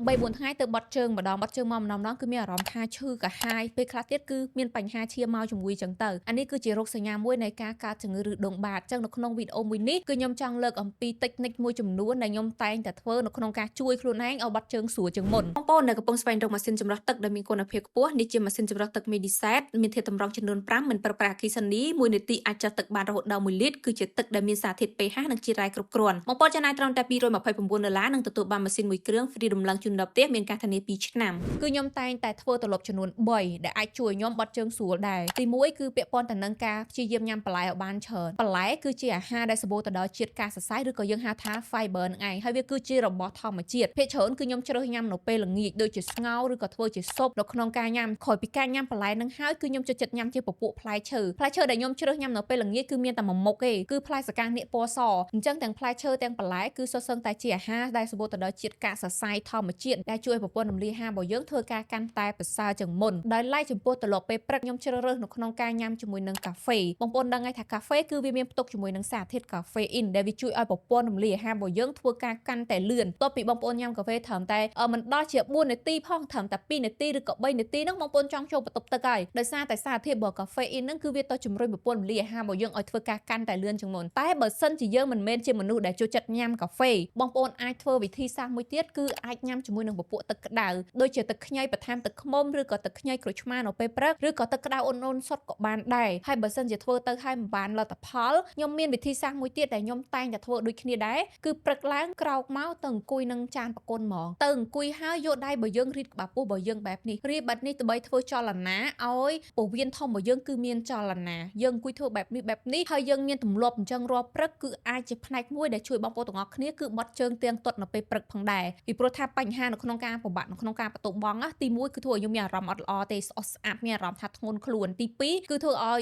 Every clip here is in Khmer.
3-4 ថ្ងៃទៅបត់ជើងម្ដងបត់ជើងមកម្ដងគឺមានអារម្មណ៍ថាឈឺកាហាយពេលខ្លះទៀតគឺមានបញ្ហាឈាមមកជំងឺចឹងទៅអានេះគឺជារោគសញ្ញាមួយនៃការកើតជំងឺឬដុងបាតចឹងនៅក្នុងវីដេអូមួយនេះគឺខ្ញុំចង់លើកអំពីតិចនិចមួយចំនួនដែលខ្ញុំតែងតែធ្វើនៅក្នុងការជួយខ្លួនឯងឲ្យបត់ជើងស្រួលជាងមុនបងប្អូននៅកំពុងស្វែងរកម៉ាស៊ីនចម្រោះទឹកដែលមានគុណភាពខ្ពស់នេះជាម៉ាស៊ីនចម្រោះទឹក Mediset មានធាតុតម្រង់ចំនួន5មិនប្រើប្រាស់អគ្គិសនី1នាទីអាចចាស់ទឹកបានរហូតដល់1លីត្រគឺជាទឹកដែលមានសារធាតុ pH និងជាតិរ៉ែគ្រប់គ្រាន់បងប្អូនចំណាយត្រឹមតែ$229និងទទួលបានម៉ាស៊ីនមួយគ្រឿង free ដំឡើងជូនដល់ផ្ទះមានការធានា2ឆ្នាំគឺខ្ញុំតែងតែធ្វើទម្លាប់ចំនួន3ដែលអាចជួយខ្ញុំបត់ជើងស្រួលដែរទី1គឺពាក់ព័ន្ធទៅនឹងការព្យាយាមញ៉ាំបន្លែឲ្យបានច្រើនបន្លែគឺជាអាហារដែលសម្បូរទៅដោយជាតិកាសរសៃឬក៏យើងហៅថា fiber នឹងឯងហើយវាគឺជារបស់ធម្មជាតិភាគច្រើនគឺខ្ញុំជ្រើសញ៉ាំនៅពេលល្ងាចដូចជាស្ងោរឬក៏ធ្វើជាស៊ុបនៅក្នុងការញ៉ាំក្រោយពីការញ៉ាំបន្លែនឹងហើយគឺខ្ញុំចូលចិត្តញ៉ាំជាពពួកផ្លែឈើដែលខ្ញុំជ្រើសញ៉ាំនៅពេលល្ងាចគឺមានតែមួយមុខទេគឺផ្លែសកានាគពណ៌សអញ្ចឹងទាំងផ្លែឈើទាំងបន្លែគឺសុទ្ធសឹងតែជាអាហារដែលសម្បូរទៅដោយជាតិកាសរសៃធម្មជាតិដែលជួយប្រព័ន្ធរំលាយអាហាររបស់យើងធ្វើការកាន់តែប្រសើរជាងមុនដោយឡែកចំពោះទម្លាប់ពេលព្រឹកខ្ញុំជ្រើសរើសនៅក្នុងការញ៉ាំជាមួយនឹងកាហ្វេបងប្អូនដឹងហើយថាកាហ្វេគឺវាមានផ្ទុកជាមួយនឹងសារធាតុកាហ្វេអ៊ីនដែលវាជួយឲ្យប្រព័ន្ធរំលាយអាហាររបស់យើងធ្វើការកាន់តែលឿនបន្ទាប់ពីបងប្អូនញ៉ាំកាហ្វេត្រឹមតែមិនដល់ជា4នាទីផងត្រឹមតែ2នាទីឬក៏3នាទីហ្នឹងបងប្អូនចង់ចូលបន្ទប់ទឹកហើយដោយសារតែសារធាតុរបស់កាហ្វេអ៊ីនហ្នឹងគឺវាទៅជំរុញប្រព័ន្ធរំលាយអាហាររបស់យើងឲ្យធ្វើការកាន់តែលឿនជាងមុនតែបើសិនជាយើងមិនមែនជាមនុស្សដែលចូលចិត្តញ៉ាំកាហ្វេបងប្អូនអាចធ្វើវិធីសាស្ត្រមួយទៀតគឺអាចញ៉ាំជាមួយនឹងពពួកទឹកក្តៅដូចជាទឹកខ្ញីបន្ថែមទឹកឃ្មុំឬក៏ទឹកខ្ញីក្រូចឆ្មានៅពេលព្រឹកឬក៏ទឹកក្តៅអូនៗសុទ្ធក៏បានដែរហើយបើសិនជាធ្វើទៅហើយមិនបានលទ្ធផលខ្ញុំមានវិធីសាស្ត្រមួយទៀតដែលខ្ញុំតែងតែធ្វើដូចគ្នាដែរគឺព្រឹកឡើងក្រោកមកទៅអង្គុយនឹងចានបកុនហ្មងទៅអង្គុយហើយយកដៃរបស់យើងរីកក្បាលពោះរបស់យើងបែបនេះរៀបបែបនេះដើម្បីធ្វើចលនាឲ្យពោះវៀនធំរបស់យើងគឺមានចលនាយើងអង្គុយធ្វើបែបនេះហើយយើងមានទម្លាប់អញ្ចឹងរាល់ព្រឹកគឺអាចជាផ្នែកមួយដែលជួយបងប្អូនទាំងអស់គ្នាគឺបត់ជើងទៀងទាត់នៅពេលព្រឹកផងដែរពីព្រោះថាបញ្ហានៅក្នុងការពិបាកនៅក្នុងការបន្ទប់បងទី1គឺធ្វើឲ្យខ្ញុំមានអារម្មណ៍អត់ល្អទេស្អុះស្អាប់មានអារម្មណ៍ថាធ្ងន់ខ្លួនទី2គឺធ្វើឲ្យ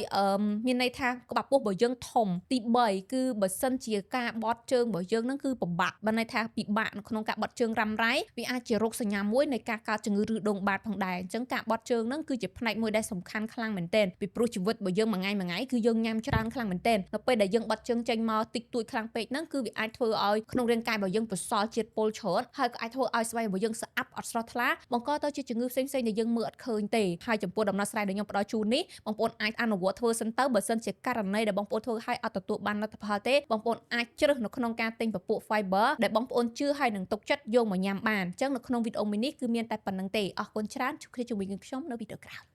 មានន័យថាក្បាលពោះរបស់យើងធំទី3គឺបើសិនជាការបត់ជើងរបស់យើងនឹងគឺពិបាកបើន័យថាពិបាកនៅក្នុងការបត់ជើងរ៉ាំរ៉ៃវាអាចជារោគសញ្ញាមួយនៃការកើតជំងឺឬដុងបាតផងដែរអញ្ចឹងការបត់ជើងនឹងគឺជាផ្នែកមួយដែលសំខាន់ខ្លាំងមែនទែនពីព្រោះជីវិតរបស់យើងមួយថ្ងៃគឺយើងញ៉ាំច្រើនខ្លាំងមែនទែននៅពេលដែលយើងបត់ជើងចេញមកតិចតួចខ្លាំងពេកហ្នឹងគឺវាអាចធ្វើឲ្យក្នុងរាងកាយរបស់យើងបន្សល់ជាតិពុលច្រើនហើយក៏អាចធ្វើឲ្យស្បែករបស់យើងស្អាប់អត់ស្រស់ថ្លាបង្កទៅជាជំងឺផ្សេងៗដែលយើងមើលអត់ឃើញទេហើយចំពោះដំណោះស្រាយដែលខ្ញុំផ្ដល់ជូននេះបងប្អូនអាចអនុវត្តធ្វើសិនទៅបើសិនជាករណីដែលបងប្អូនធ្វើឲ្យអត់ទទួលបានលទ្ធផលទេបងប្អូនអាចជ្រើសនៅក្នុងការទិញពពួក fiber ដែលបងប្អូនជឿហើយនឹងទុកចិត្តយកមកញ៉ាំបានអញ្ចឹងនៅក្នុងវីដេអូមួយនេះគឺមានតែប៉ុណ្្នឹងទេអរគុណច្រើនជួបគ្នាជាមួយនឹងខ្ញុំនៅវីដេអូក្រោយ